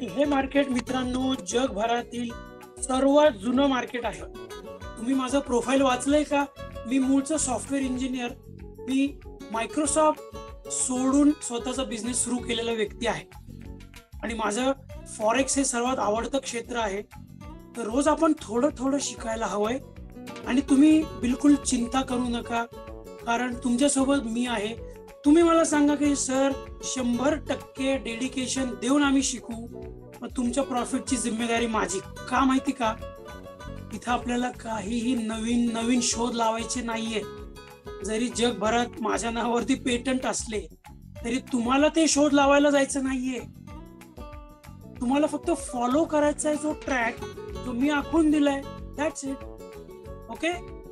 हे मार्केट मित्रांनो जगभरातील सर्वात जुनं मार्केट आहे. तुम्ही माझं प्रोफाईल वाचलंय का? मी मूळचा सॉफ्टवेअर इंजिनियर. मी मायक्रोसॉफ्ट सोडून स्वतःचा बिझनेस सुरू केलेला व्यक्ती आहे आणि माझं फॉरेक्स हे सर्वात आवडतं क्षेत्र आहे. तर रोज आपण थोडं थोडं शिकायला हवंय आणि तुम्ही बिलकुल चिंता करू नका, कारण तुमच्यासोबत मी आहे. तुम्ही मला सांगा की सर 100% डेडिकेशन देऊन आम्ही शिकू, मग तुमच्या प्रॉफिटची जिम्मेदारी माझी. का माहिती का? इथं आपल्याला काहीही नवीन नवीन शोध लावायचे नाहीये. जरी जगभरात माझ्या नावावरती पेटंट असले तरी तुम्हाला ते शोध लावायला जायचं नाहीये. तुम्हाला फक्त फॉलो करायचा आहे जो ट्रॅक जो मी आखून दिलाय. That's it. ओके,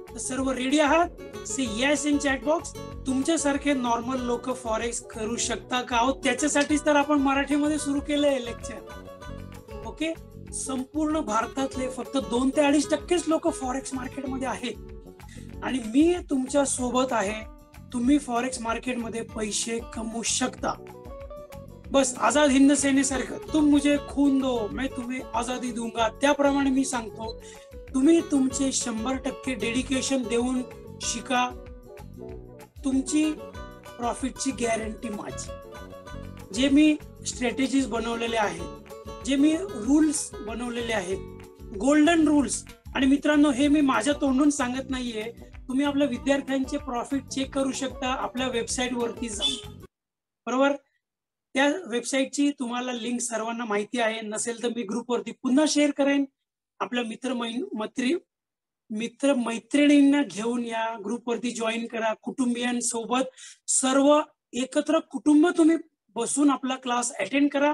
तर सर्व रेडी आहात? Say yes in chat box. तुमच्यासारखे नॉर्मल लोक फॉरेक्स करू शकता का? त्याच्यासाठीच तर आपण मराठीमध्ये सुरू केलंय लेक्चर. ओके, संपूर्ण भारतातले फक्त 2 ते 2.5% लोक फॉरेक्स मार्केटमध्ये आहेत आणि मी तुमच्या सोबत आहे. तुम्ही फॉरेक्स मार्केटमध्ये पैसे कमवू शकता. बस आझाद हिंद सेनेसारखं तुम मुझे खून दो मैं तुम्हें आजादी दूंगा, त्याप्रमाणे मी सांगतो तुम्ही तुमचे 100% डेडिकेशन देऊन शिका. तुमची प्रॉफिटची गॅरंटी माझी. जे मी स्ट्रॅटेजीज बनवलेले आहेत, जे मी रूल्स बनवलेले आहेत, गोल्डन रूल्स. आणि मित्रांनो, हे मी माझ्या तोंडून सांगत नाहीये. तुम्ही आपल्या विद्यार्थ्यांचे प्रॉफिट चेक करू शकता आपल्या वेबसाईट वरती जाऊन. बरोबर, त्या वेबसाईटची तुम्हाला लिंक सर्वांना माहिती आहे. नसेल तर मी ग्रुपवरती पुन्हा शेअर करेन. आपल्या मित्र मैत्रिणींना घेऊन या ग्रुपवरती जॉईन करा. कुटुंबियांसोबत सर्व एकत्र कुटुंब तुम्ही बसून आपला क्लास अटेंड करा.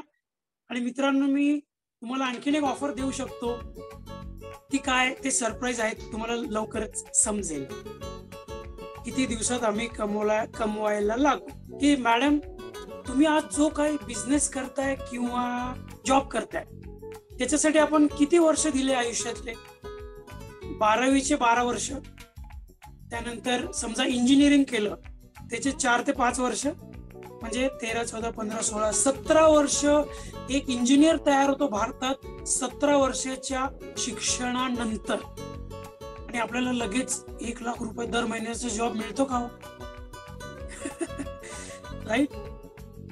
आणि मित्रांनो, मी तुम्हाला आणखीन एक ऑफर देऊ शकतो. ती काय, ते सरप्राईज आहे, तुम्हाला लवकरच समजेल. किती दिवसात आम्ही कमवायला लागू. की मॅडम, तुम्ही आज जो काही बिझनेस करताय किंवा जॉब करताय त्याच्यासाठी आपण किती वर्ष दिले आयुष्यातले? 12वीचे 12 वर्ष. त्यानंतर समजा इंजिनिअरिंग केलं त्याचे 4 ते 5 वर्ष, म्हणजे 13, 14, 15, 16, 17 वर्ष एक इंजिनियर तयार होतो भारतात 17 वर्षाच्या शिक्षणानंतर. आणि आपल्याला लगेच 1 लाख रुपये दर महिन्याचा जॉब मिळतो का? राईट,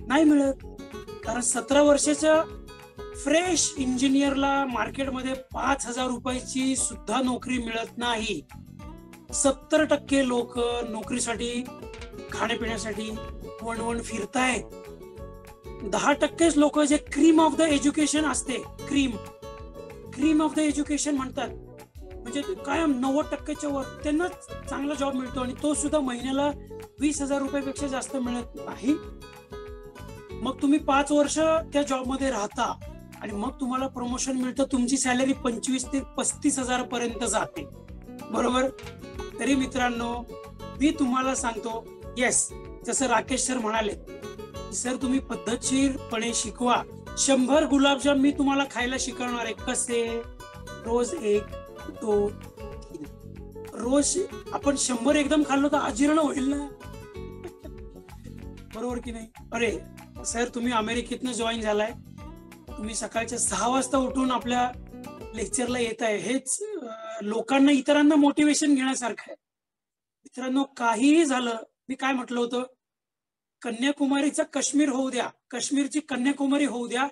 नाही मिळत. कारण 17 वर्षाच्या फ्रेश इंजिनियरला मार्केटमध्ये 5,000 रुपयाची सुद्धा नोकरी मिळत नाही. 70% लोक नोकरीसाठी, खाण्यापिण्यासाठी वणवण फिरतायत. 10% लोक जे क्रीम ऑफ द एज्युकेशन असते, क्रीम ऑफ द एज्युकेशन म्हणतात, म्हणजे कायम 90%च्या वर त्यांना चांगला जॉब मिळतो आणि तो सुद्धा महिन्याला 20,000 रुपयापेक्षा जास्त मिळत नाही. मग तुम्ही 5 वर्ष त्या जॉबमध्ये राहता आणि मग तुम्हाला प्रमोशन मिळतं. तुमची सॅलरी 25 ते 35,000 पर्यंत जाते. बरोबर. तरी मित्रांनो, मी तुम्हाला सांगतो, येस, जसं राकेश सर म्हणाले, सर तुम्ही पद्धतशीरपणे शिकवा. 100 गुलाबजाम मी तुम्हाला खायला शिकवणार आहे. कसे? रोज 1, 2, 3. रोज आपण 100 एकदम खाल्लो तर अजीर्ण होईल ना. बरोबर की नाही? अरे सर तुम्ही अमेरिकेतनं जॉईन झालाय, तुम्ही सकाळच्या 6 वाजता उठून आपल्या लेक्चरला येत आहे, हेच लोकांना इतरांना मोटिवेशन घेण्यासारखं आहे. मित्रांनो काहीही झालं, मी काय म्हटलं होतं, कन्याकुमारीचा काश्मीर होऊ द्या, काश्मीरची कन्याकुमारी होऊ द्या,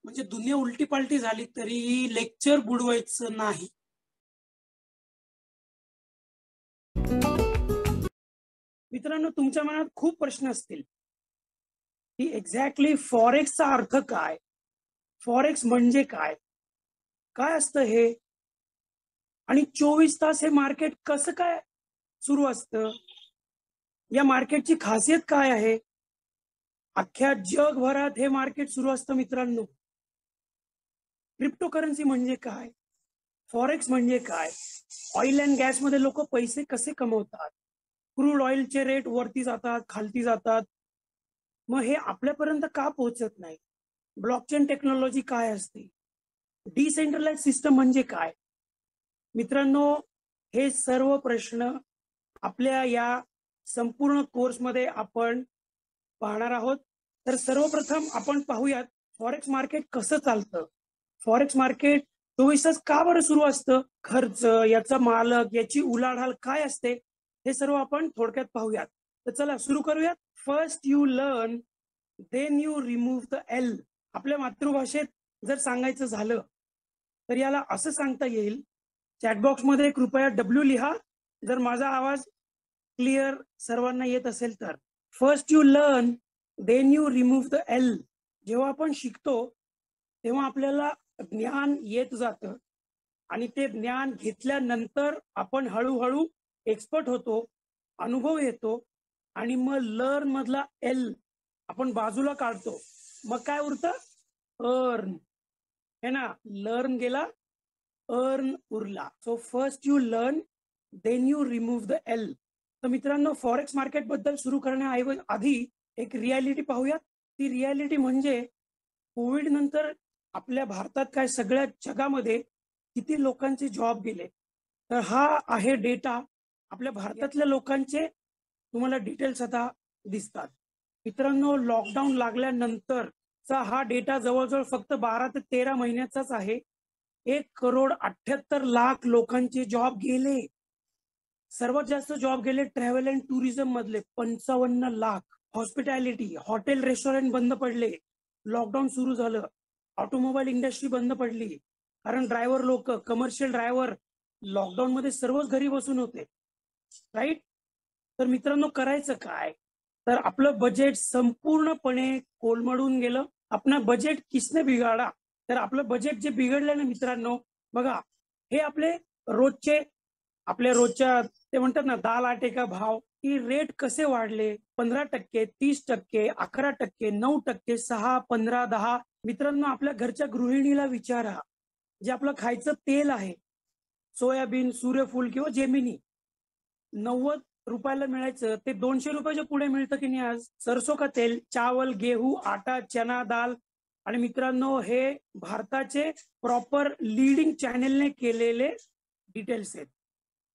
म्हणजे दुनिया उलटी पालटी झाली तरी लेक्चर बुडवायचं नाही. मित्रांनो तुमच्या मनात खूप प्रश्न असतील की एक्झॅक्टली फॉरेक्सचा अर्थ काय, फॉरेक्स म्हणजे काय, काय असतं हे, आणि 24 तास हे मार्केट कसं काय सुरू असतं, या मार्केटची खासियत काय आहे. अख्ख्या जगभरात हे मार्केट सुरू असतं मित्रांनो. क्रिप्टोकरन्सी म्हणजे काय, फॉरेक्स म्हणजे काय, ऑइल अँड गॅस मध्ये लोक पैसे कसे कमवतात, क्रूड ऑइलचे रेट वरती जातात खालती जातात, मग हे आपल्यापर्यंत का पोहोचत नाही, ब्लॉकचेन टेक्नॉलॉजी काय असते, डिसेंट्रलाइज सिस्टम म्हणजे काय. मित्रांनो हे सर्व प्रश्न आपल्या या संपूर्ण कोर्समध्ये आपण पाहणार आहोत. तर सर्वप्रथम आपण पाहूयात फॉरेक्स मार्केट कसं चालतं. फॉरेक्स मार्केट 24 तास का बरं सुरू असतं, खर्च, याचा मालक, याची उलाढाल काय असते, हे सर्व आपण थोडक्यात पाहूयात. तर चला सुरू करूयात. First you learn then you remove the L. आपल्या मातृभाषेत जर सांगायचं झालं तर याला असं सांगता येईल, चॅटबॉक्स मध्ये कृपया डब्ल्यू लिहा जर माझा आवाज क्लिअर सर्वांना येत असेल तर. First you learn then you remove the L. जेव्हा आपण शिकतो तेव्हा आपल्याला ज्ञान येत जातं आणि ते ज्ञान घेतल्यानंतर आपण हळूहळू एक्सपर्ट होतो, अनुभव येतो, आणि मग लर्न मधला एल आपण बाजूला काढतो, मग काय उरतं, अर्न, है ना. लर्न गेला, अर्न उरला. So first you learn then you remove the L. तर मित्रांनो फॉरेक्स मार्केट बद्दल सुरू करण्याऐवजी आधी एक रियालिटी पाहूयात. ती रियालिटी म्हणजे कोविड नंतर आपल्या भारतात काय सगळ्या जगामध्ये किती लोकांचे जॉब गेले. तर हा आहे डेटा आपल्या भारतातल्या लोकांचे, तुम्हाला डिटेल्स आता दिसतात. मित्रांनो लॉकडाऊन लागल्यानंतरचा हा डेटा जवळजवळ फक्त 12 ते 13 महिन्याचाच आहे. 1,78,00,000 लोकांचे जॉब गेले. सर्वात जास्त जॉब गेले ट्रॅव्हल अँड टुरिझम मधले 55,00,000. हॉस्पिटॅलिटी, हॉटेल रेस्टॉरंट बंद पडले, लॉकडाऊन सुरू झालं. ऑटोमोबाईल इंडस्ट्री बंद पडली, कारण ड्रायव्हर लोक, कमर्शियल ड्रायव्हर लॉकडाऊन मध्ये सर्वच घरी बसून होते, राईट. तर मित्रांनो करायचं काय, तर आपलं बजेट संपूर्णपणे कोलमडून गेलं. आपला बजेट किसने बिघाडा, तर आपलं बजेट जे बिघडलं ना मित्रांनो, बघा हे आपल्या रोजच्या ते म्हणतात ना दाल आटे का भाव, की रेट कसे वाढले, 15%, 30%, 11%, 9%, 6, 15, 10. मित्रांनो आपल्या घरच्या गृहिणीला विचारा, जे आपलं खायचं तेल आहे, सोयाबीन, सूर्यफूल किंवा जेमिनी, 90 रुपयाला मिळायचं ते 200 रुपयाच्या पुढे मिळतं की नाही आज. सरसो का तेल, चावल, गेहूं, आटा, चना दाल. आणि मित्रांनो हे भारताचे प्रॉपर लीडिंग चॅनेलने केलेले डिटेल्स आहेत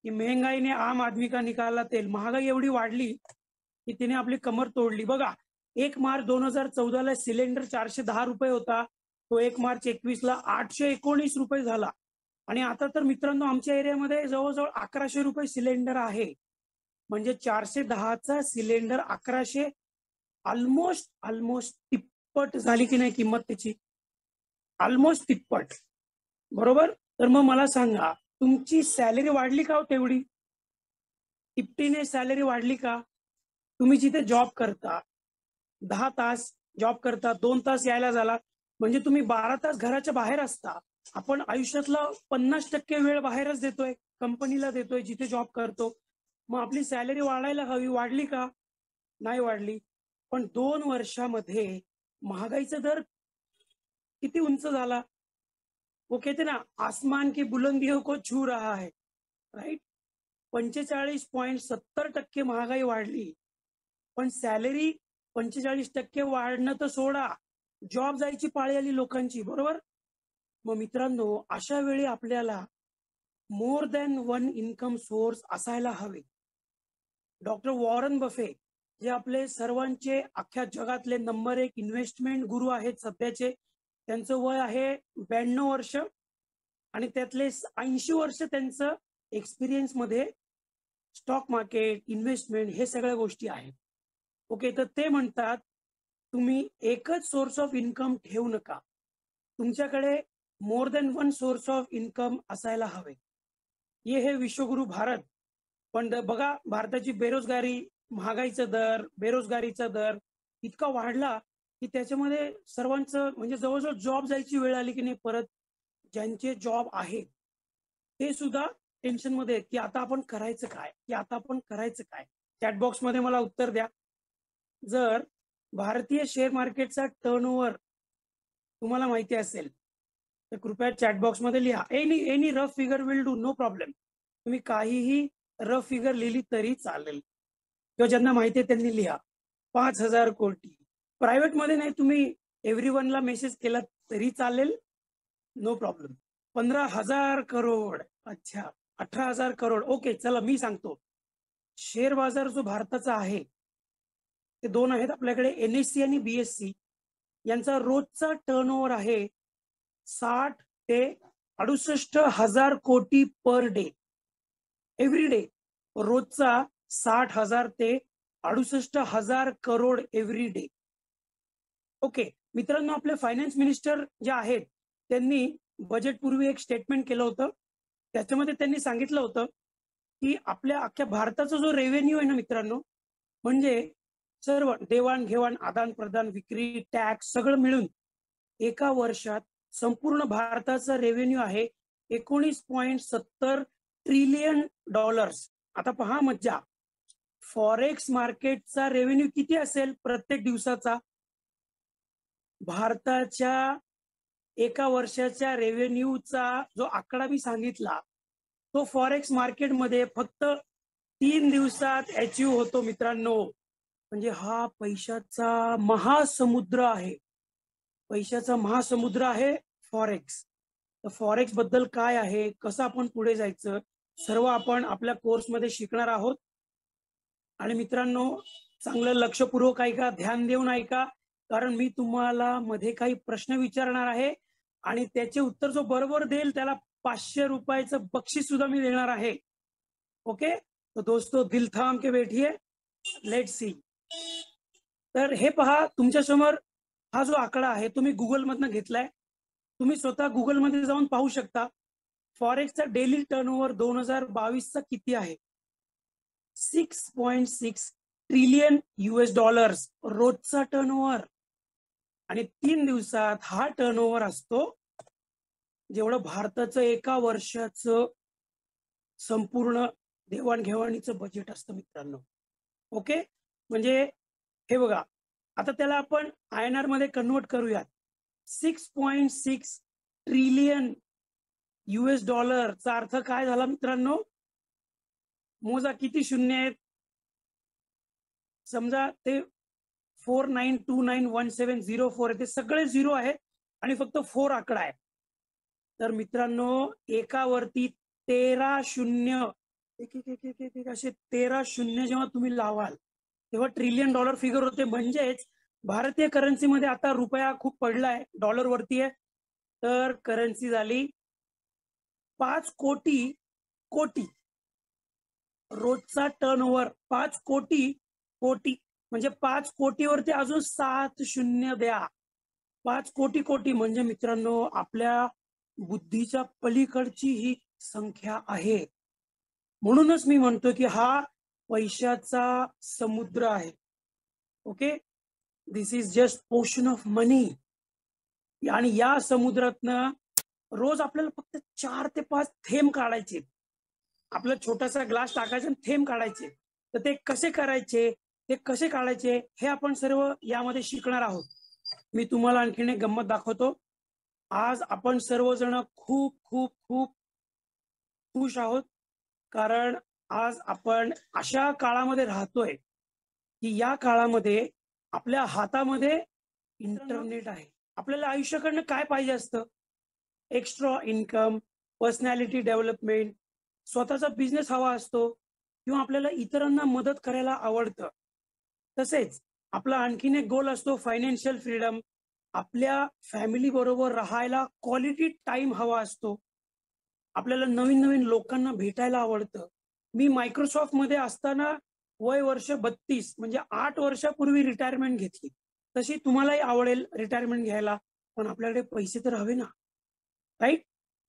की महंगाईने आम आदमी का निकाला तेल. महागाई एवढी वाढली की तिने आपली कमर तोडली. बघा 1 मार्च 2014 ला सिलेंडर 410 रुपये होता, तो 1 मार्च 21 ला 819 रुपये झाला. आणि आता तर मित्रांनो आमच्या एरियामध्ये जवळजवळ 1100 रुपये सिलेंडर आहे. म्हणजे 410चा सिलेंडर 1100, ऑलमोस्ट तिप्पट झाली की नाही किंमत त्याची, ऑलमोस्ट तिप्पट, बरोबर. तर मग मला सांगा तुमची सॅलरी वाढली का हो तेवढी, तिपटीने सॅलरी वाढली का. तुम्ही जिथे जॉब करता 10 तास जॉब करता, 2 तास यायला झाला, म्हणजे तुम्ही 12 तास घराच्या बाहेर असता. आपण आयुष्यातला 50% वेळ बाहेरच देतोय, कंपनीला देतोय जिथे जॉब करतो. मग आपली सॅलरी वाढायला हवी, वाढली का, नाही वाढली. पण 2 वर्षामध्ये महागाईचा दर किती उंच झाला. वो कहते ना आसमान की बुलंदियों को छू रहा है, राईट. 45.70% महागाई वाढली, पण सॅलरी 45% वाढणं तर सोडा, जॉब जायची पाळी आली लोकांची, बरोबर. मग मित्रांनो अशा वेळी आपल्याला more than one income source असायला हवे. डॉक्टर वॉरन बफे जे आपले सर्वांचे अख्ख्या जगातले नंबर 1 इन्व्हेस्टमेंट गुरु आहेत सध्याचे, त्यांचं वय आहे 92 वर्ष आणि त्यातले 80 वर्ष त्यांचं एक्सपिरियन्स मध्ये स्टॉक मार्केट, इन्व्हेस्टमेंट हे सगळ्या गोष्टी आहेत. ओके, तर ते म्हणतात तुम्ही एकच सोर्स ऑफ इन्कम ठेवू नका, तुमच्याकडे more than one source of income असायला हवे. हे विश्वगुरु भारत. पण बघा भारताची बेरोजगारी, महागाईचा दर, बेरोजगारीचा दर इतका वाढला की त्याच्यामध्ये सर्वांचं म्हणजे जवळजवळ जॉब जायची वेळ आली की नाही परत. ज्यांचे जॉब आहेत ते सुद्धा टेन्शन मध्ये आहेत की आता आपण करायचं काय, चॅट बॉक्स मध्ये मला उत्तर द्या. जर भारतीय शेअर मार्केटचा टर्नओव्हर तुम्हाला माहिती असेल तर कृपया चॅट बॉक्स मध्ये लिहा. Any rough figure will do, no problem. तुम्ही काहीही रफ फिगर लिहिली तरी चालेल, किंवा ज्यांना माहिती आहे त्यांनी लिहा. 5,000 कोटी. प्रायव्हेट मध्ये नाही, तुम्ही एव्हरीवनला मेसेज केला तरी चालेल, नो प्रॉब्लेम. 15,000 करोड. अच्छा, 18,000 करोड. ओके, चला मी सांगतो. शेअर बाजार जो भारताचा आहे ते दोन आहेत आपल्याकडे, NSE आणि BSE. यांचा रोजचा टर्नओव्हर आहे 60 ते 68,000 कोटी पर डे, एव्हरी डे. रोजचा 60,000 ते 68,000 करोड एव्हरी डे. ओके मित्रांनो, आपले फायनान्स मिनिस्टर जे आहेत त्यांनी बजेट पूर्वी एक स्टेटमेंट केलं होतं. त्याच्यामध्ये त्यांनी सांगितलं होतं की आपल्या अख्ख्या भारताचा जो रेव्हेन्यू आहे ना मित्रांनो, म्हणजे सर्व देवाणघेवाण, आदान प्रदान, विक्री, टॅक्स सगळं मिळून एका वर्षात संपूर्ण भारताचा रेव्हेन्यू आहे 19.70 ट्रिलियन डॉलर्स. आता पहा मज्जा, फॉरेक्स मार्केटचा रेव्हेन्यू किती असेल प्रत्येक दिवसाचा? भारताच्या एका वर्षाच्या रेव्हेन्यूचा जो आकडा मी सांगितला तो फॉरेक्स मार्केटमध्ये फक्त 3 दिवसात अचीव होतो मित्रांनो. म्हणजे हा पैशाचा महासमुद्र आहे, पैशाचा महासमुद्र आहे फॉरेक्स. तर फॉरेक्स बद्दल काय आहे, कसं आपण पुढे जायचं, सर्व आपण आपल्या कोर्समध्ये शिकणार आहोत. आणि मित्रांनो चांगलं लक्षपूर्वक ऐका, ध्यान देऊन ऐका, कारण मी तुम्हाला मध्ये काही प्रश्न विचारणार आहे आणि त्याचे उत्तर जो बरोबर देईल त्याला 500 रुपयाचं बक्षीस सुद्धा मी देणार आहे. ओके, तो दोस्तों दिल थाम के बैठिए, लेट्स सी. तर हे पहा तुमच्या समोर हा जो आकडा आहे तुम्ही गुगल मधनं घेतलाय, तुम्ही स्वतः गुगल मध्ये जाऊन पाहू शकता फॉरेक्सचा डेली टर्नओव्हर 2022 चा किती आहे. 6.6 ट्रिलियन US डॉलर्स रोजचा टर्नओव्हर. आणि 3 दिवसात हा टर्नओव्हर असतो जेवढं भारताचं एका वर्षाचं संपूर्ण देवाणघेवाणीचं बजेट असतं मित्रांनो. ओके, म्हणजे हे बघा, आता त्याला आपण INR मध्ये कन्वर्ट करूयात. 6.6 ट्रिलियन US डॉलरचा अर्थ काय झाला मित्रांनो? मोजा किती शून्य आहेत. समजा ते 49291704 ते सगळे झिरो आहे आणि फक्त 4 आकडा आहे. तर मित्रांनो एकावरती 13 शून्य, एक असे 13 शून्य जेव्हा तुम्ही लावाल तेव्हा ट्रिलियन डॉलर फिगर होते. म्हणजेच भारतीय करन्सीमध्ये आता रुपया खूप पडलाय, डॉलर वरती आहे, तर करन्सी झाली 5 कोटी कोटी. रोजचा टर्नओव्हर 5 कोटी कोटी, म्हणजे 5 कोटीवरती अजून 7 शून्य द्या. 5 कोटी कोटी म्हणजे मित्रांनो आपल्या बुद्धीच्या पलीकडची ही संख्या आहे. म्हणूनच मी म्हणतो की हा पैशाचा समुद्र आहे. Okay, this is just ocean of money. आणि या समुद्रातनं रोज आपल्याला फक्त 4 ते 5 थेंब काढायचे. आपला छोटासा ग्लास टाकायचा, थेंब काढायचे. तर ते कसे करायचे, ते कसे काढायचे हे आपण सर्व यामध्ये शिकणार आहोत. मी तुम्हाला आणखीन एक गंमत दाखवतो. आज आपण सर्वजण खूप खूप खूप खुश आहोत, कारण आज आपण अशा काळामध्ये राहतोय की या काळामध्ये आपल्या हातामध्ये इंटरनेट आहे. आपल्याला आयुष्याकडनं काय पाहिजे असतं? एक्स्ट्रा इन्कम, पर्सनॅलिटी डेव्हलपमेंट, स्वतःचा बिझनेस हवा असतो, किंवा आपल्याला इतरांना मदत करायला आवडतं. तसेच आपला आणखीन एक गोल असतो फायनान्शियल फ्रीडम. आपल्या फॅमिली बरोबर राहायला क्वालिटी टाइम हवा असतो. आपल्याला नवीन नवीन लोकांना भेटायला आवडतं. मी मायक्रोसॉफ्ट मध्ये असताना वय वर्ष 32 म्हणजे 8 वर्षापूर्वी रिटायरमेंट घेतली. तशी तुम्हालाही आवडेल रिटायरमेंट घ्यायला, पण आपल्याकडे पैसे तर हवे ना, राईट?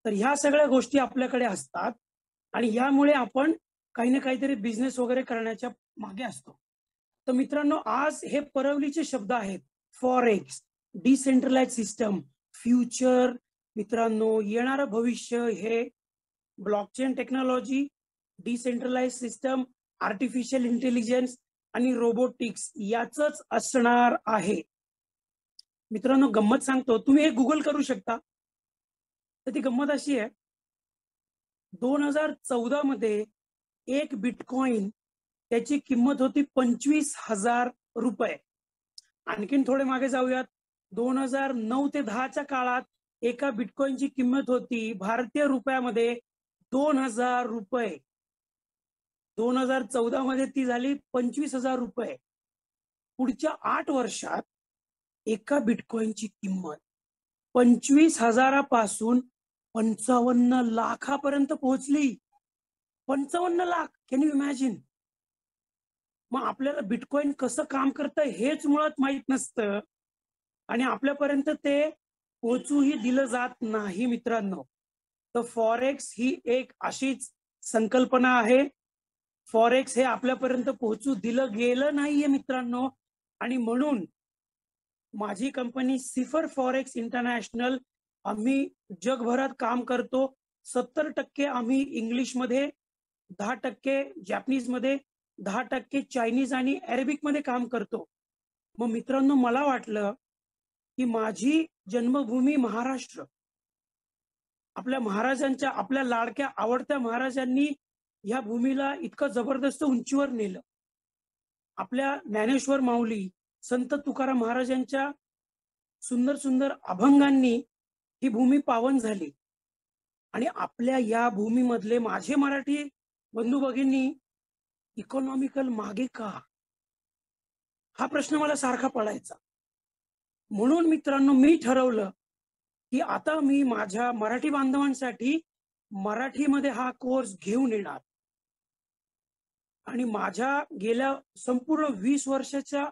तर ह्या सगळ्या गोष्टी आपल्याकडे असतात आणि यामुळे आपण काही ना काहीतरी बिझनेस वगैरे करण्याच्या मागे असतो. तर मित्रांनो, आज हे परवलीचे शब्द आहेत. फॉरेक्स, डिसेंट्रलाइज सिस्टम, फ्युचर, मित्रांनो येणारं भविष्य, हे blockchain technology, decentralize system, artificial intelligence आणि रोबोटिक्स याचंच असणार आहे. मित्रांनो, गंमत सांगतो, तुम्ही हे गुगल करू शकता. तर ती गंमत अशी आहे, 2014 मध्ये एक बिटकॉइन त्याची किंमत होती 25,000 रुपये. आणखीन थोडे मागे जाऊयात, 2009 ते 10च्या काळात एका बिटकॉइनची किंमत होती भारतीय रुपयामध्ये 2,000 रुपये. 2014 मध्ये ती झाली 25,000 रुपये. पुढच्या 8 वर्षात एका बिटकॉइनची किंमत 25,000 पासून 55 लाखापर्यंत पोहोचली. 55 लाख, कॅन यू इमॅजिन? मग आपल्याला बिटकॉइन कसं काम करतं हेच मुळात माहित नसतं आणि आपल्यापर्यंत ते पोहोचूही दिलं जात नाही मित्रांनो. तर फॉरेक्स ही एक अशीच संकल्पना आहे. फॉरेक्स हे आपल्यापर्यंत पोहोचू दिलं गेलं नाहीये मित्रांनो, आणि म्हणून माझी कंपनी सिफर फॉरेक्स इंटरनॅशनल, आम्ही जगभरात काम करतो. 70% आम्ही इंग्लिशमध्ये, 10% जॅपनीजमध्ये, 10% चायनीज आणि अरेबिक मध्ये काम करतो. मग मित्रांनो, मला वाटलं की माझी जन्मभूमी महाराष्ट्र, आपल्या महाराजांच्या, आपल्या लाडक्या आवडत्या महाराजांनी या भूमीला इतकं जबरदस्त उंचीवर नेलं. आपल्या ज्ञानेश्वर माऊली, संत तुकाराम महाराजांच्या सुंदर सुंदर अभंगांनी ही भूमी पावन झाली. आणि आपल्या या भूमीमधले माझे मराठी बंधू भगिनी इकॉनॉमिकल मागे का, हा प्रश्न मला सारखा पडायचा. म्हणून मित्रांनो, मी ठरवलं की आता मी माझ्या मराठी बांधवांसाठी मराठीमध्ये हा कोर्स घेऊन येणार आणि माझ्या गेल्या संपूर्ण 20 वर्षाच्या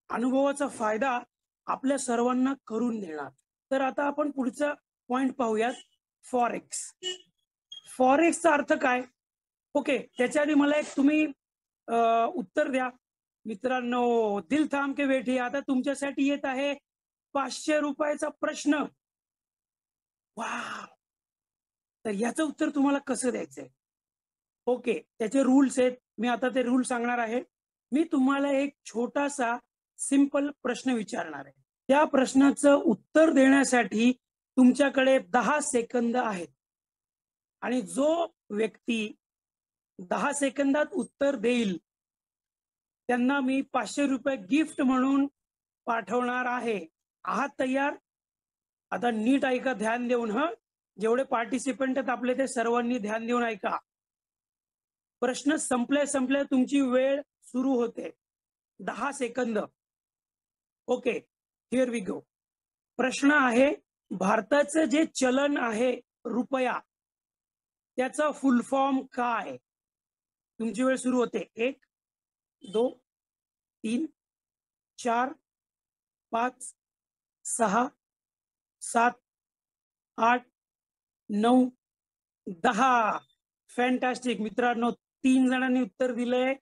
अनुभवाचा फायदा आपल्या सर्वांना करून देणार. तर आता आपण पुढचा पॉइंट पाहूयात, फॉरेक्स. फॉरेक्सचा अर्थ काय? ओके, त्याच्या आधी मला एक तुम्ही उत्तर द्या मित्रांनो. दिल थांब के बैठी, आता तुमच्यासाठी येत आहे 500 रुपयाचा प्रश्न. वा, तर याचं उत्तर तुम्हाला कसं द्यायचंय? ओके, त्याचे रूल्स आहेत. मी आता ते रूल सांगणार आहे. मी तुम्हाला एक छोटासा सिंपल प्रश्न विचारणार आहे. त्या प्रश्नाचं उत्तर देण्यासाठी तुमच्याकडे 10 सेकंद आहेत आणि जो व्यक्ती 10 सेकंदात उत्तर देईल त्यांना मी 500 रुपये गिफ्ट म्हणून पाठवणार आहे. आहात तयार? आता नीट ऐका, ध्यान देऊन. जेवढे पार्टिसिपंट आहेत आपले ते सर्वांनी ध्यान देऊन ऐका. प्रश्न संपल्या तुमची वेळ सुरू होते. 10 second. Okay, here we go. प्रश्न आहे, भारताचं जे चलन आहे रुपया, त्याचा फुल फॉर्म काय? तुमची वेळ सुरू होते. 1, 2, 3, 4, 5, 6, 7, 8, 9, 10. फॅन्टॅस्टिक मित्रांनो, 3 जणांनी उत्तर दिलंय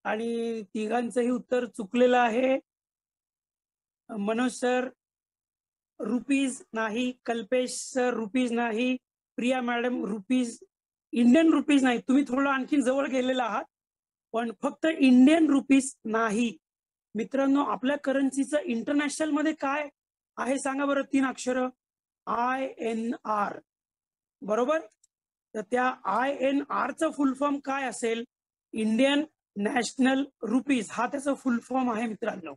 आणि तिघांचंही उत्तर चुकलेलं आहे. मनोज सर रुपीज नाही, कल्पेश सर रुपीज नाही, Priya madam rupees, Indian rupees नाही. तुम्ही थोडं आणखी जवळ गेलेला आहात, पण फक्त इंडियन रुपीज नाही. मित्रांनो, आपल्या करन्सीचं इंटरनॅशनल मध्ये काय आहे सांगा बरं? 3 अक्षर, INR, बरोबर? तर त्या INR चा फुल फॉर्म काय असेल? इंडियन नॅशनल रुपीज, हा त्याचा फुल फॉर्म आहे मित्रांनो.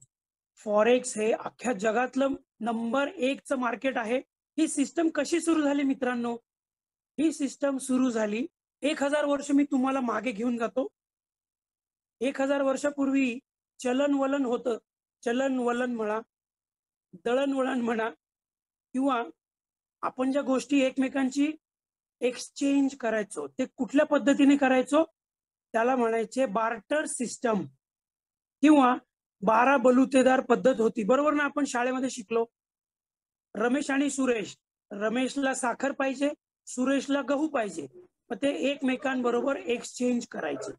फॉरेक्स हे अख्ख्या जगातलं नंबर 1 चं मार्केट आहे. ही सिस्टम कशी सुरू झाली मित्रांनो? ही सिस्टम सुरू झाली 1000 वर्ष, मी तुम्हाला मागे घेऊन जातो. 1000 वर्षापूर्वी चलनवलन होतं, चलनवलन म्हणा, दळणवळण म्हणा, किंवा आपण ज्या गोष्टी एकमेकांची एक्सचेंज करायचो ते कुठल्या पद्धतीने करायचो, त्याला म्हणायचे बार्टर सिस्टम किंवा 12 बलुतेदार पद्धत होती. बरोबर ना, आपण शाळेमध्ये शिकलो. रमेश आणि सुरेश, रमेशला साखर पाहिजे, सुरेशला गहू पाहिजे, मग ते एकमेकांबरोबर एक्सचेंज करायचे.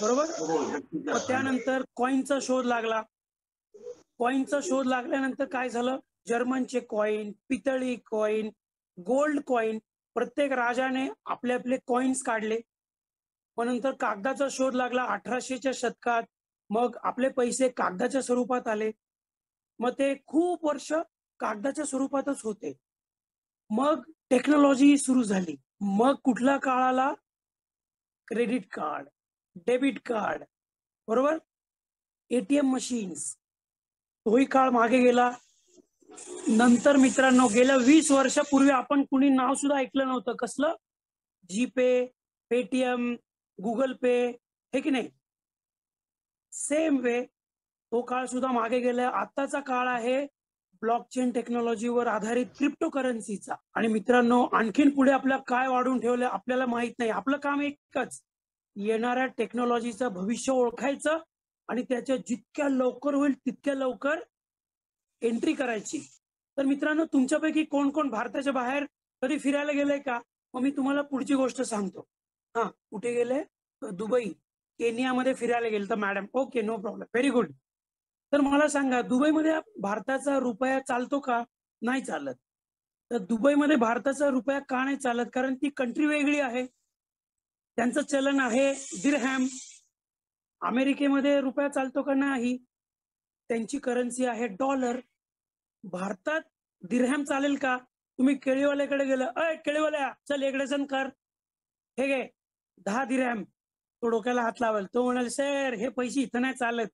बरोबर. मग त्यानंतर कॉईनचा शोध लागला. कॉईनचा शोध लागल्यानंतर काय झालं, जर्मनचे कॉईन, पितळी कॉईन, गोल्ड कॉईन, प्रत्येक राजाने आपले आपले कॉईन्स काढले. मग नंतर कागदाचा शोध लागला 1800च्या शतकात. मग आपले पैसे कागदाच्या स्वरूपात आले. मग ते खूप वर्ष कागदाच्या स्वरूपातच होते. मग टेक्नॉलॉजी सुरू झाली. मग कुठला काळ आला, क्रेडिट कार्ड, डेबिट कार्ड, बरोबर, एटीएम मशीन्स, तोही काळ मागे गेला. नंतर मित्रांनो, गेल्या 20 वर्षापूर्वी आपण कुणी नाव सुद्धा ऐकलं नव्हतं. कसलं? जीपे, पेटीएम, गुगल पे, हे की नाही? सेम वे तो काळ सुद्धा मागे गेला. आताचा काळ आहे ब्लॉकचेन टेक्नॉलॉजीवर आधारित क्रिप्टोकरन्सीचा. आणि मित्रांनो, आणखीन पुढे आपल्याला काय वाढून ठेवलं आपल्याला माहित नाही. आपलं काम एकच, येणाऱ्या टेक्नॉलॉजीचं भविष्य ओळखायचं आणि त्याच्या जितक्या लवकर होईल तितक्या लवकर एंट्री करायची. तर मित्रांनो, तुमच्यापैकी कोण कोण भारताच्या बाहेर कधी फिरायला गेलंय का? मग मी तुम्हाला पुढची गोष्ट सांगतो. हा, कुठे गेले? दुबई, केनियामध्ये फिरायला गेले तर madam. Okay, no problem, very good. तर मला सांगा, दुबईमध्ये भारताचा रुपया चालतो का? नाही चालत. तर दुबईमध्ये भारताचा रुपया का नाही चालत? कारण ती कंट्री वेगळी आहे. त्यांचं चलन आहे दिरहॅम. अमेरिकेमध्ये रुपया चालतो का? नाही. त्यांची करन्सी आहे डॉलर. भारतात दिरहॅम चालेल का? तुम्ही केळीवाल्याकडे गेलं, अय केळीवाल्या, चल एक डझन कर, हे घे 10 दिरहॅम. तो डोक्याला हात लावेल. तो म्हणाल, सर हे पैसे इथं नाही चालत.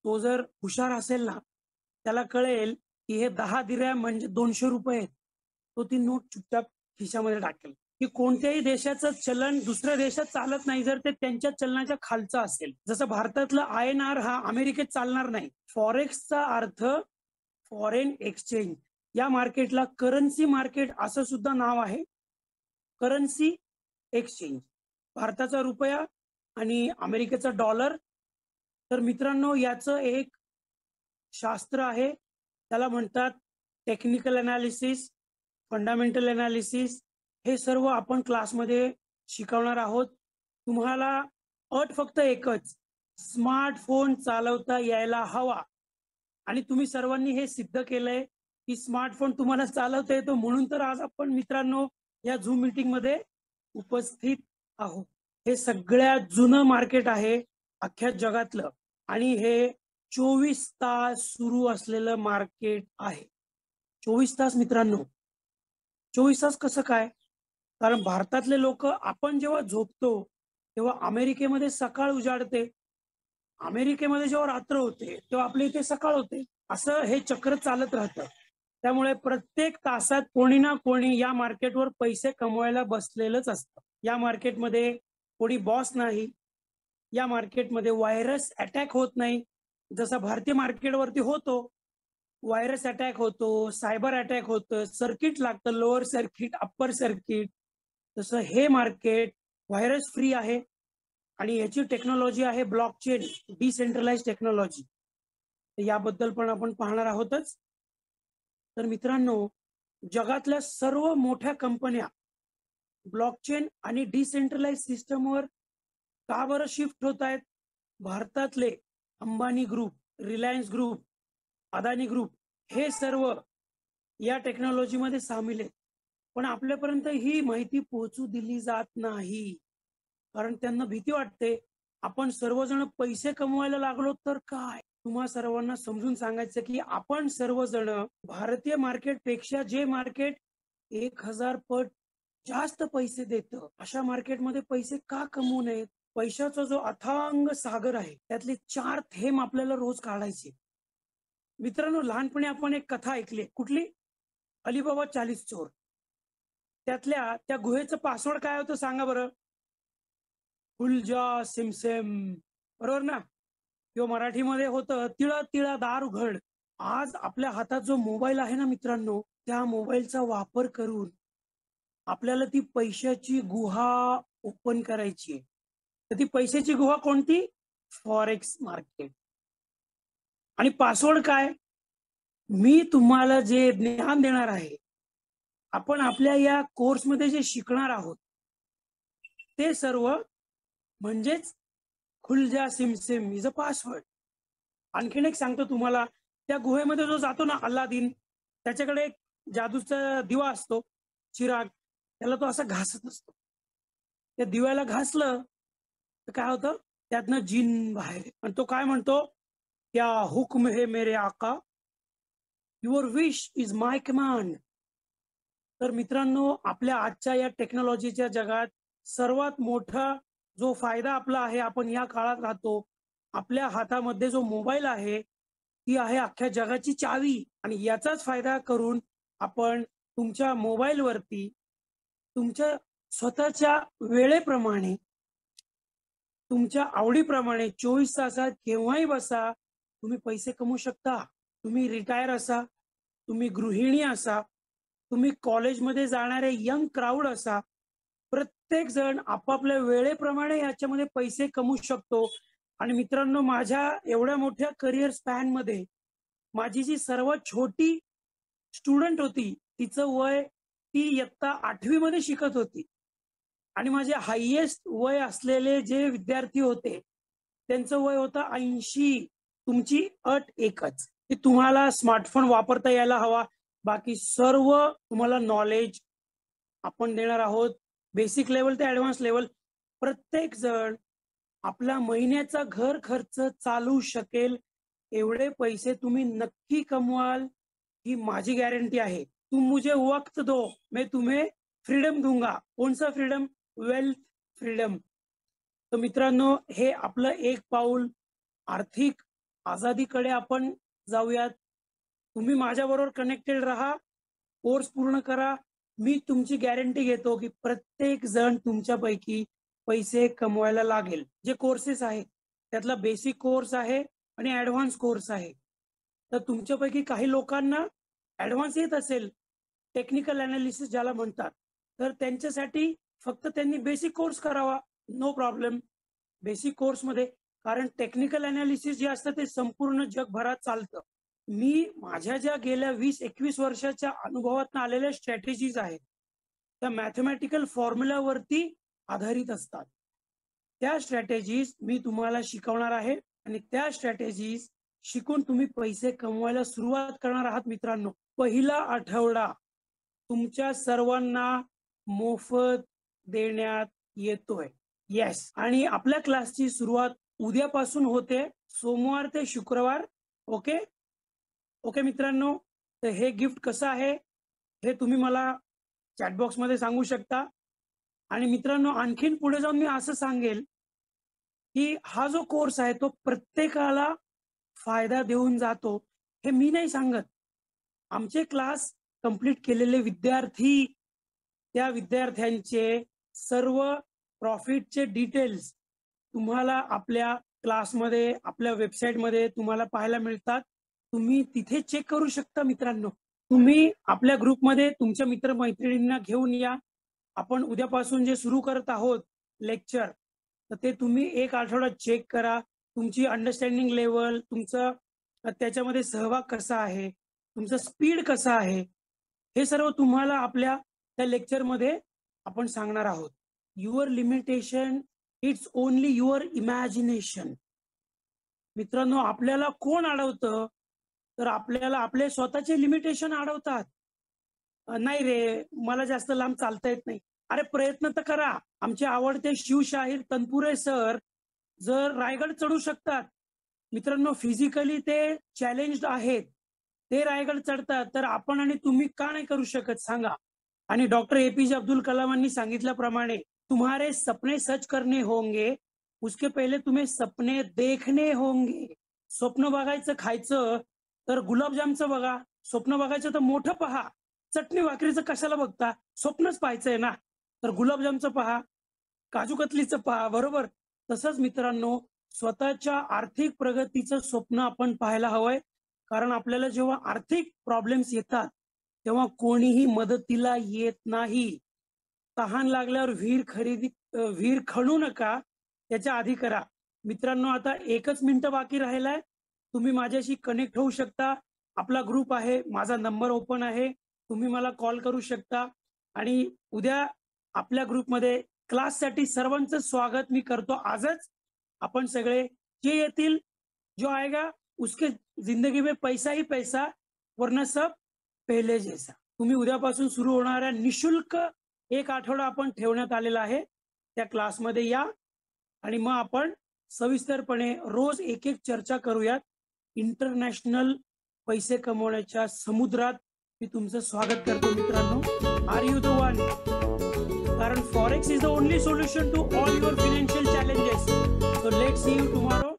तो जर हुशार असेल ना, त्याला कळेल की हे 10 दिरहॅम म्हणजे 200 रुपये आहेत. तो ती नोट चुपचाप खिशामध्ये टाकेल. की कोणत्याही देशाचं चलन दुसऱ्या देशात चालत नाही जर ते त्यांच्या चलनाच्या खालचं असेल. जसं भारतातलं INR हा अमेरिकेत चालणार नाही. फॉरेक्सचा अर्थ फॉरेन एक्सचेंज. या मार्केटला करन्सी मार्केट असं सुद्धा नाव आहे, करन्सी एक्सचेंज. भारताचा रुपया आणि अमेरिकेचा डॉलर. तर मित्रांनो, याचं एक शास्त्र आहे, त्याला म्हणतात टेक्निकल अनालिसिस, फंडामेंटल अनालिसिस. हे सर्व आपण क्लासमध्ये शिकवणार आहोत. तुम्हाला अट फक्त एकच, स्मार्टफोन चालवता यायला हवा. आणि तुम्ही सर्वांनी हे सिद्ध केलंय की स्मार्टफोन तुम्हाला चालवता येतो. म्हणून तर आज आपण मित्रांनो या झूम मीटिंग मध्ये उपस्थित आहोत. हे सगळ्यात जुनं मार्केट आहे अख्ख्या जगातलं आणि हे 24 तास सुरू असलेलं मार्केट आहे. 24 तास मित्रांनो. 24 तास कसं काय? कारण भारतातले लोक, आपण जेव्हा झोपतो तेव्हा अमेरिकेमध्ये सकाळ उजाडते, अमेरिकेमध्ये जेव्हा रात्र होते तेव्हा आपल्या इथे सकाळ होते. असं हे चक्र चालत राहतं. त्यामुळे प्रत्येक तासात कोणी ना कोणी या मार्केटवर पैसे कमवायला बसलेलंच असतं. या मार्केटमध्ये कोणी बॉस नाही. या मार्केटमध्ये व्हायरस अटॅक होत नाही, जसा भारतीय मार्केटवरती होतो. व्हायरस अटॅक होतो, सायबर अटॅक होतं, सर्किट लागतं, लोअर सर्किट, अप्पर सर्किट. तसं हे मार्केट व्हायरस फ्री आहे आणि याची टेक्नॉलॉजी आहे ब्लॉकचेन, डिसेंट्रलाइज टेक्नॉलॉजी. याबद्दल पण आपण पाहणार आहोतच. तर मित्रांनो, जगातल्या सर्व मोठ्या कंपन्या ब्लॉकचेन आणि डिसेंट्रलाइज सिस्टमवर का बरं शिफ्ट होत आहेत? भारतातले Ambani group, Reliance group, Adani group, हे सर्व या टेक्नॉलॉजीमध्ये सामील आहेत. पण आपल्यापर्यंत ही माहिती पोहोचू दिली जात नाही, कारण त्यांना भीती वाटते आपण सर्वजण पैसे कमवायला लागलो तर काय. तुम्हा सर्वांना समजून सांगायचं की आपण सर्वजण भारतीय मार्केट पेक्षा जे मार्केट 1000 पट जास्त पैसे देतं अशा मार्केटमध्ये पैसे का कमवू नयेत? पैशाचा जो अथांग सागर आहे त्यातले 4 थेंब आपल्याला रोज काढायचे. मित्रांनो, लहानपणी आपण एक कथा ऐकली. कुठली? अलीबाबा 40 चोर. त्यातल्या त्या गुहेचं पासवर्ड काय होतं सांगा बरं? खुलजा सिमसेम, बरोबर ना? किंवा मराठीमध्ये होतं तिळा तिळा दार उघड. आज आपल्या हातात जो मोबाईल आहे ना मित्रांनो, त्या मोबाईलचा वापर करून आपल्याला ती पैशाची गुहा ओपन करायची आहे. तर ती पैशाची गुहा कोणती? Forex market. आणि पासवर्ड काय? मी तुम्हाला जे ज्ञान देणार आहे, आपण आपल्या या कोर्समध्ये जे शिकणार आहोत, ते सर्व म्हणजेच खुलजा सिम सिम इज अ पासवर्ड. आणखीन एक सांगतो तुम्हाला, त्या गुहेमध्ये जो जातो ना अल्लादीन, त्याच्याकडे एक जादूचा दिवा असतो, चिराग. त्याला तो असा घासत असतो. त्या दिव्याला घासलं तर काय होतं? त्यातनं जिन बाहेर. आणि तो काय म्हणतो? क्या हुक्म है मेरे आका, your wish is my command. तर मित्रांनो, आपल्या आजच्या या टेक्नॉलॉजीच्या जगात सर्वात मोठा जो फायदा आपला आहे, आपण या काळात राहतो. आपल्या हातामध्ये जो मोबाईल आहे, ती आहे अख्ख्या जगाची चावी. आणि याचाच फायदा करून आपण तुमच्या मोबाईलवरती तुमच्या स्वतःच्या वेळेप्रमाणे, तुमच्या आवडीप्रमाणे 24 तासात केव्हाही बसा, तुम्ही पैसे कमवू शकता. तुम्ही रिटायर असा, तुम्ही गृहिणी असा, तुम्ही कॉलेजमध्ये जाणारे यंग क्राऊड असा, प्रत्येक जण आपापल्या वेळेप्रमाणे याच्यामध्ये पैसे कमवू शकतो. आणि मित्रांनो, माझ्या एवढ्या मोठ्या करिअर स्पॅन मध्ये माझी जी सर्वात छोटी स्टुडंट होती, तिचं वय, ती इयत्ता 8वी मध्ये शिकत होती. आणि माझे हायएस्ट वय असलेले जे विद्यार्थी होते, त्यांचं वय होतं 80. तुमची अट एकच, की तुम्हाला स्मार्टफोन वापरता यायला हवा. बाकी सर्व तुम्हाला नॉलेज आपण देणार आहोत, बेसिक लेवल ते ऍडव्हान्स लेवल. प्रत्येक जण आपला महिन्याचा घर खर्च चालू शकेल एवढे पैसे तुम्ही नक्की कमवाल, ही माझी गॅरंटी आहे. तुम मुझे वक्त दो, मैं तुम्हें फ्रीडम दूंगा. कोणचा फ्रीडम? Wealth freedom. तर मित्रांनो, हे आपलं एक पाऊल आर्थिक आझादीकडे आपण जाऊयात. तुम्ही माझ्याबरोबर कनेक्टेड राहा, कोर्स पूर्ण करा. मी तुमची गॅरंटी घेतो की प्रत्येक जण तुमच्यापैकी पैसे कमवायला लागेल. जे कोर्सेस आहेत त्यातला बेसिक कोर्स आहे आणि ऍडव्हान्स कोर्स आहे. तर तुमच्यापैकी काही लोकांना ऍडव्हान्स येत असेल, टेक्निकल अनालिसिस ज्याला म्हणतात, तर त्यांच्यासाठी फक्त त्यांनी बेसिक कोर्स करावा, नो प्रॉब्लेम. बेसिक कोर्समध्ये, कारण टेक्निकल अनालिसिस जे असतं ते संपूर्ण जगभरात चालतं. मी माझ्या ज्या गेल्या 20-21 वर्षाच्या अनुभवातून आलेल्या स्ट्रॅटेजीज आहेत, त्या मॅथमॅटिकल फॉर्म्युलावरती आधारित असतात. त्या स्ट्रॅटेजीज मी तुम्हाला शिकवणार आहे आणि त्या स्ट्रॅटेजीज शिकून तुम्ही पैसे कमवायला सुरुवात करणार आहात. मित्रांनो, पहिला आठवडा तुमच्या सर्वांना मोफत देण्यात येतोय. येस. आणि आपल्या क्लासची सुरुवात उद्यापासून होते, सोमवार ते शुक्रवार. ओके ओके मित्रांनो, तर हे गिफ्ट कसं आहे हे तुम्ही मला चॅटबॉक्स मध्ये सांगू शकता. आणि मित्रांनो, आणखीन पुढे जाऊन मी असं सांगेल की हा जो कोर्स आहे तो प्रत्येकाला फायदा देऊन जातो, हे मी नाही सांगत. आमचे क्लास कंप्लीट केलेले विद्यार्थी, त्या विद्यार्थ्यांचे सर्व प्रॉफिटचे डिटेल्स तुम्हाला आपल्या क्लासमध्ये, आपल्या वेबसाईटमध्ये तुम्हाला पाहायला मिळतात. तुम्ही तिथे चेक करू शकता. मित्रांनो, तुम्ही आपल्या ग्रुपमध्ये तुमच्या मित्रमैत्रिणींना घेऊन या. आपण उद्यापासून जे सुरू करत आहोत लेक्चर, तर ते तुम्ही एक आठवडा चेक करा. तुमची अंडरस्टँडिंग लेवल, तुमचं त्याच्यामध्ये सहभाग कसा आहे, तुमचं स्पीड कसं आहे, हे सर्व तुम्हाला आपल्या त्या लेक्चरमध्ये आपण सांगणार आहोत. Your limitation, it's only your imagination. मित्रांनो, आपल्याला कोण अडवतं? तर आपल्याला आपले स्वतःचे लिमिटेशन अडवतात. नाही रे, मला जास्त लांब चालता येत नाही. अरे प्रयत्न तर करा. आमचे आवडते शिवशाहीर तनपुरे सर जर रायगड चढू शकतात, मित्रांनो, फिजिकली ते चॅलेंज्ड आहेत, ते रायगड चढतात, तर आपण आणि तुम्ही का नाही करू शकत सांगा? आणि डॉक्टर एपीजे अब्दुल कलामांनी सांगितल्याप्रमाणे, तुम्हारे सपने सच करने होंगे, उसके पहिले तुम्ही सपने देखने होंगे. स्वप्न बघायचं खायचं तर गुलाबजामचं बघा. स्वप्न बघायचं तर मोठं पहा. चटणी भाकरीचं कशाला बघता? स्वप्नच पाहायचंय ना, तर गुलाबजामचं पहा, काजू कतलीचं पहा. बरोबर? तसंच मित्रांनो, स्वतःच्या आर्थिक प्रगतीचं स्वप्न आपण पाहायला हवंय, कारण आपल्याला जेव्हा आर्थिक प्रॉब्लेम्स येतात तेव्हा कोणीही मदतीला येत नाही. तहान लागल्यावर विहीर खणू नका, त्याच्या आधी करा. मित्रांनो, आता 1 मिनिट बाकी राहिलाय. तुम्ही माझ्याशी कनेक्ट होऊ शकता. आपला ग्रुप आहे, माझा नंबर ओपन आहे, तुम्ही मला कॉल करू शकता. आणि उद्या आपल्या ग्रुपमध्ये क्लाससाठी सर्वांचं स्वागत मी करतो आजच. आपण सगळे जे येतील, जो आएगा उसके जिंदगी में पैसा ही पैसा, वरना सब पहले जैसा. तुम्ही उद्यापासून सुरू होणाऱ्या निशुल्क 1 आठवडा आपण ठेवण्यात आलेला आहे. त्या क्लासमध्ये या आणि मग आपण सविस्तरपणे रोज एक चर्चा करूयात. इंटरनॅशनल पैसे कमवण्याच्या समुद्रात मी तुमचं स्वागत करतो मित्रांनो. Are you the one? कारण forex is the only solution to all your financial challenges. So let's see you tomorrow.